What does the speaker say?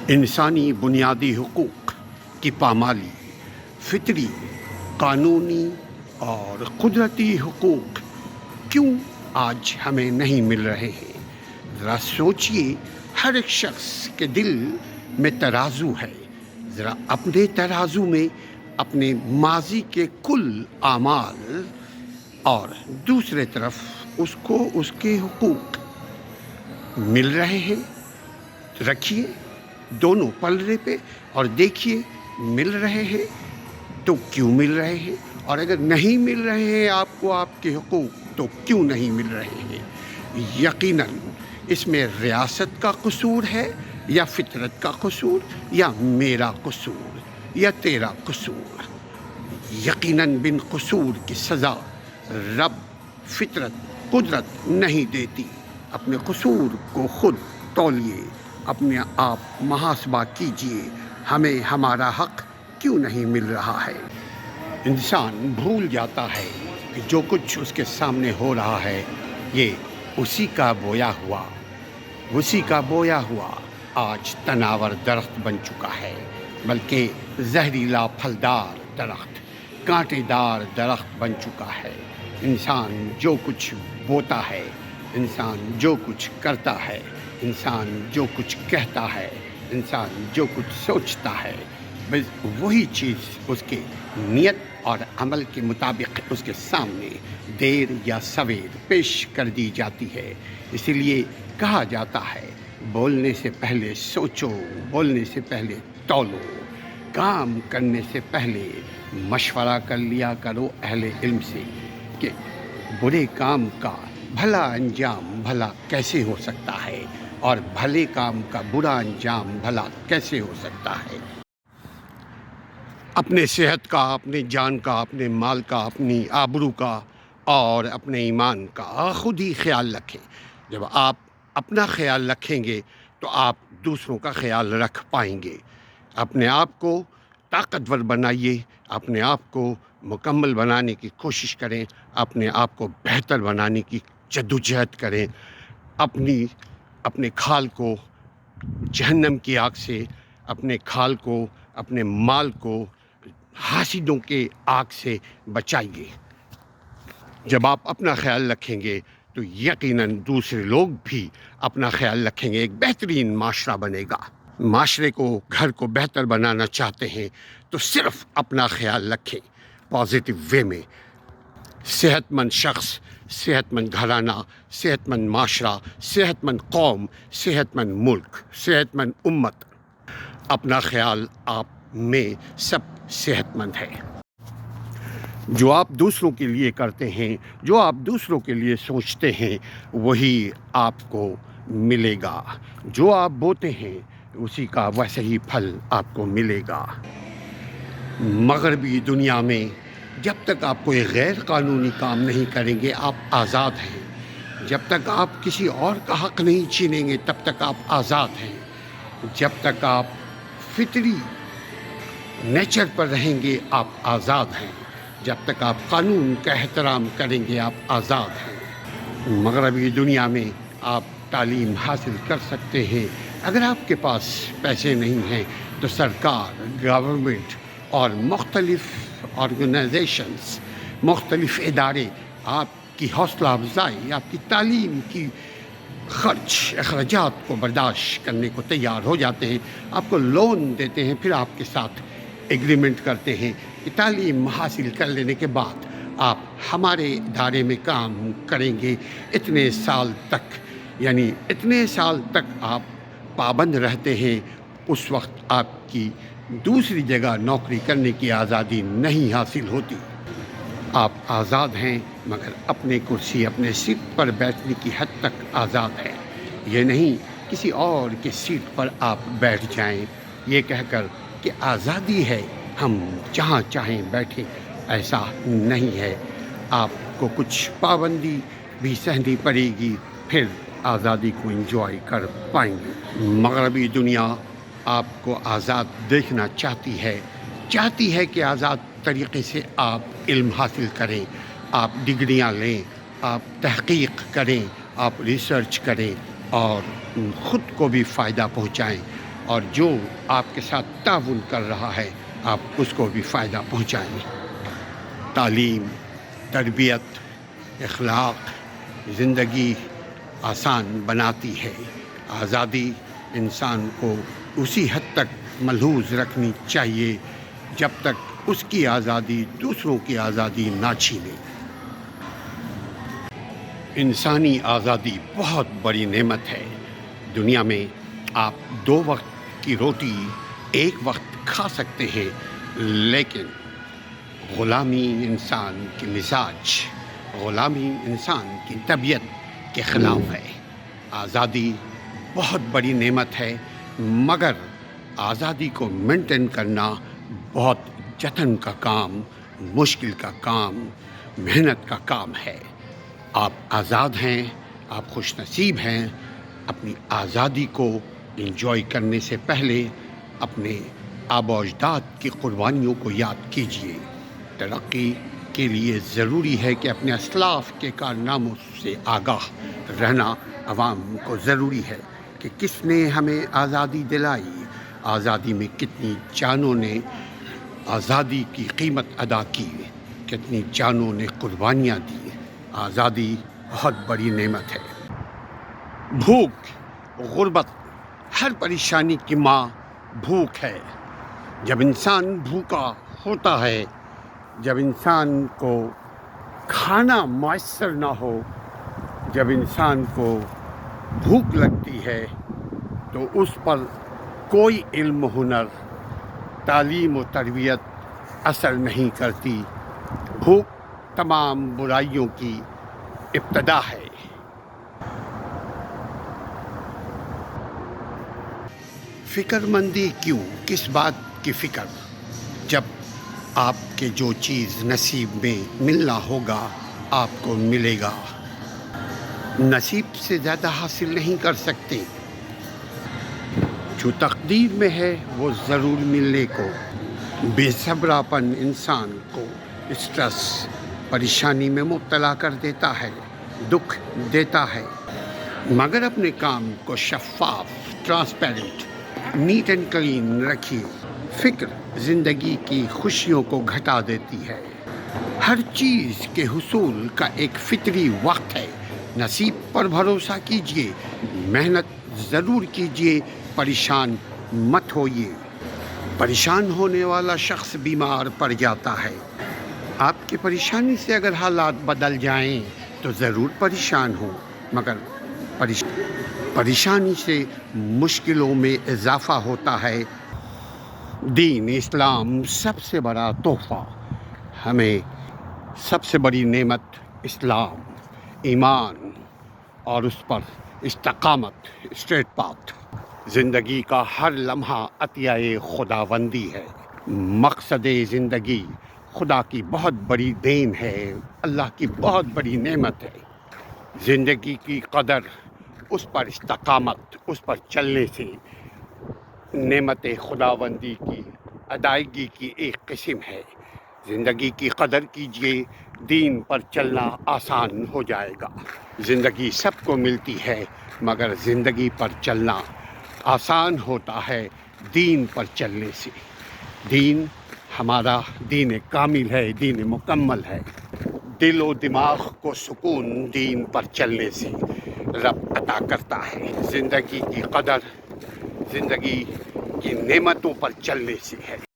انسانی بنیادی حقوق کی پامالی، فطری، قانونی اور قدرتی حقوق کیوں آج ہمیں نہیں مل رہے ہیں؟ ذرا سوچئے، ہر ایک شخص کے دل میں ترازو ہے، ذرا اپنے ترازو میں اپنے ماضی کے کل اعمال اور دوسرے طرف اس کو اس کے حقوق مل رہے ہیں رکھیے دونوں پلڑے پہ اور دیکھیے مل رہے ہیں تو کیوں مل رہے ہیں، اور اگر نہیں مل رہے ہیں آپ کو آپ کے حقوق تو کیوں نہیں مل رہے ہیں۔ یقیناً اس میں ریاست کا قصور ہے یا فطرت کا قصور یا میرا قصور یا تیرا قصور۔ یقیناً بن قصور کی سزا رب، فطرت، قدرت نہیں دیتی۔ اپنے قصور کو خود تولیے، اپنے آپ محاسبہ کیجئے، ہمیں ہمارا حق کیوں نہیں مل رہا ہے۔ انسان بھول جاتا ہے کہ جو کچھ اس کے سامنے ہو رہا ہے یہ اسی کا بویا ہوا آج تناور درخت بن چکا ہے، بلکہ زہریلا پھلدار درخت، کانٹے دار درخت بن چکا ہے۔ انسان جو کچھ بوتا ہے، انسان جو کچھ کرتا ہے، انسان جو کچھ کہتا ہے، انسان جو کچھ سوچتا ہے، بس وہی چیز اس کے نیت اور عمل کے مطابق اس کے سامنے دیر یا سویر پیش کر دی جاتی ہے۔ اسی لیے کہا جاتا ہے، بولنے سے پہلے سوچو، بولنے سے پہلے تولو، کام کرنے سے پہلے مشورہ کر لیا کرو اہل علم سے کہ برے کام کا بھلا انجام بھلا کیسے ہو سکتا ہے اور بھلے کام کا برا انجام بھلا کیسے ہو سکتا ہے۔ اپنے صحت کا، اپنے جان کا، اپنے مال کا، اپنی آبرو کا اور اپنے ایمان کا خود ہی خیال رکھیں۔ جب آپ اپنا خیال رکھیں گے تو آپ دوسروں کا خیال رکھ پائیں گے۔ اپنے آپ کو طاقتور بنائیے، اپنے آپ کو مکمل بنانے کی کوشش کریں، اپنے آپ کو بہتر بنانے کی جدوجہد کریں، اپنے کھال کو جہنم کی آگ سے، اپنے کھال کو، اپنے مال کو حاسدوں کے آگ سے بچائیے۔ جب آپ اپنا خیال رکھیں گے تو یقیناً دوسرے لوگ بھی اپنا خیال رکھیں گے، ایک بہترین معاشرہ بنے گا۔ معاشرے کو، گھر کو بہتر بنانا چاہتے ہیں تو صرف اپنا خیال رکھیں پازیٹیو وے میں۔ صحت مند شخص، صحت مند گھرانہ، صحت مند معاشرہ، صحت مند قوم، صحت مند ملک، صحت مند امت۔ اپنا خیال آپ میں سب صحت مند ہے۔ جو آپ دوسروں کے لیے کرتے ہیں، جو آپ دوسروں کے لیے سوچتے ہیں، وہی آپ کو ملے گا۔ جو آپ بوتے ہیں اسی کا ویسے ہی پھل آپ کو ملے گا۔ مغربی دنیا میں جب تک آپ کوئی غیر قانونی کام نہیں کریں گے آپ آزاد ہیں۔ جب تک آپ کسی اور کا حق نہیں چھینیں گے تب تک آپ آزاد ہیں۔ جب تک آپ فطری نیچر پر رہیں گے آپ آزاد ہیں۔ جب تک آپ قانون کا احترام کریں گے آپ آزاد ہیں۔ مغربی دنیا میں آپ تعلیم حاصل کر سکتے ہیں، اگر آپ کے پاس پیسے نہیں ہیں تو سرکار، گورنمنٹ اور مختلف آرگنائزیشنز، مختلف ادارے آپ کی حوصلہ افزائی، آپ کی تعلیم کی اخراجات کو برداشت کرنے کو تیار ہو جاتے ہیں، آپ کو لون دیتے ہیں، پھر آپ کے ساتھ ایگریمنٹ کرتے ہیں کہ تعلیم حاصل کر لینے کے بعد آپ ہمارے ادارے میں کام کریں گے اتنے سال تک، یعنی اتنے سال تک آپ پابند رہتے ہیں۔ اس وقت آپ کی دوسری جگہ نوکری کرنے کی آزادی نہیں حاصل ہوتی۔ آپ آزاد ہیں مگر اپنے کرسی، اپنے سیٹ پر بیٹھنے کی حد تک آزاد ہیں۔ یہ نہیں کسی اور کی سیٹ پر آپ بیٹھ جائیں یہ کہہ کر کہ آزادی ہے ہم جہاں چاہیں بیٹھیں، ایسا نہیں ہے۔ آپ کو کچھ پابندی بھی سہنی پڑے گی، پھر آزادی کو انجوائے کر پائیں گے۔ مغربی دنیا آپ کو آزاد دیکھنا چاہتی ہے کہ آزاد طریقے سے آپ علم حاصل کریں، آپ ڈگریاں لیں، آپ تحقیق کریں، آپ ریسرچ کریں اور خود کو بھی فائدہ پہنچائیں اور جو آپ کے ساتھ تعاون کر رہا ہے آپ اس کو بھی فائدہ پہنچائیں۔ تعلیم، تربیت، اخلاق زندگی آسان بناتی ہے۔ آزادی انسان کو اسی حد تک ملحوظ رکھنی چاہیے جب تک اس کی آزادی دوسروں کی آزادی نہ چھینے۔ انسانی آزادی بہت بڑی نعمت ہے۔ دنیا میں آپ 2 وقت کی روٹی ایک وقت کھا سکتے ہیں، لیکن غلامی انسان کی مزاج، غلامی انسان کی طبیعت کے خلاف ہے۔ آزادی بہت بڑی نعمت ہے، مگر آزادی کو مینٹین کرنا بہت جتن کا کام، مشکل کا کام، محنت کا کام ہے۔ آپ آزاد ہیں، آپ خوش نصیب ہیں۔ اپنی آزادی کو انجوائے کرنے سے پہلے اپنے آباء و اجداد کی قربانیوں کو یاد کیجیے۔ ترقی کے لیے ضروری ہے کہ اپنے اسلاف کے کارناموں سے آگاہ رہنا عوام کو ضروری ہے کہ کس نے ہمیں آزادی دلائی، آزادی میں کتنی جانوں نے آزادی کی قیمت ادا کی، کتنی جانوں نے قربانیاں دی۔ آزادی بہت بڑی نعمت ہے۔ بھوک، غربت، ہر پریشانی کی ماں بھوک ہے۔ جب انسان بھوکا ہوتا ہے، جب انسان کو کھانا میسر نہ ہو، جب انسان کو بھوک لگتی ہے تو اس پر کوئی علم و ہنر، تعلیم و تربیت اثر نہیں کرتی۔ بھوک تمام برائیوں کی ابتدا ہے۔ فکر مندی کیوں؟ کس بات کی فکر؟ جب آپ کے جو چیز نصیب میں ملنا ہوگا آپ کو ملے گا۔ نصیب سے زیادہ حاصل نہیں کر سکتے۔ جو تقدیر میں ہے وہ ضرور ملنے کو۔ بے صبراپن انسان کو اسٹریس، پریشانی میں مبتلا کر دیتا ہے، دکھ دیتا ہے، مگر اپنے کام کو شفاف، ٹرانسپیرنٹ، نیٹ اینڈ کلین رکھیے۔ فکر زندگی کی خوشیوں کو گھٹا دیتی ہے۔ ہر چیز کے حصول کا ایک فطری وقت ہے۔ نصیب پر بھروسہ کیجیے، محنت ضرور کیجیے، پریشان مت ہوئیے۔ پریشان ہونے والا شخص بیمار پڑ جاتا ہے۔ آپ کی پریشانی سے اگر حالات بدل جائیں تو ضرور پریشان ہوں، مگر پریشانی سے مشکلوں میں اضافہ ہوتا ہے۔ دین اسلام سب سے بڑا تحفہ، ہمیں سب سے بڑی نعمت اسلام، ایمان اور اس پر استقامت، اسٹریٹ پاتھ۔ زندگی کا ہر لمحہ عطیہ خداوندی ہے۔ مقصد زندگی خدا کی بہت بڑی دین ہے، اللہ کی بہت بڑی نعمت ہے۔ زندگی کی قدر اس پر استقامت، اس پر چلنے سے نعمت خداوندی کی ادائیگی کی ایک قسم ہے۔ زندگی کی قدر کیجیے، دین پر چلنا آسان ہو جائے گا۔ زندگی سب کو ملتی ہے، مگر زندگی پر چلنا آسان ہوتا ہے دین پر چلنے سے۔ دین ہمارا دین کامل ہے، دین مکمل ہے۔ دل و دماغ کو سکون دین پر چلنے سے رب عطا کرتا ہے۔ زندگی کی قدر زندگی کی نعمتوں پر چلنے سے ہے۔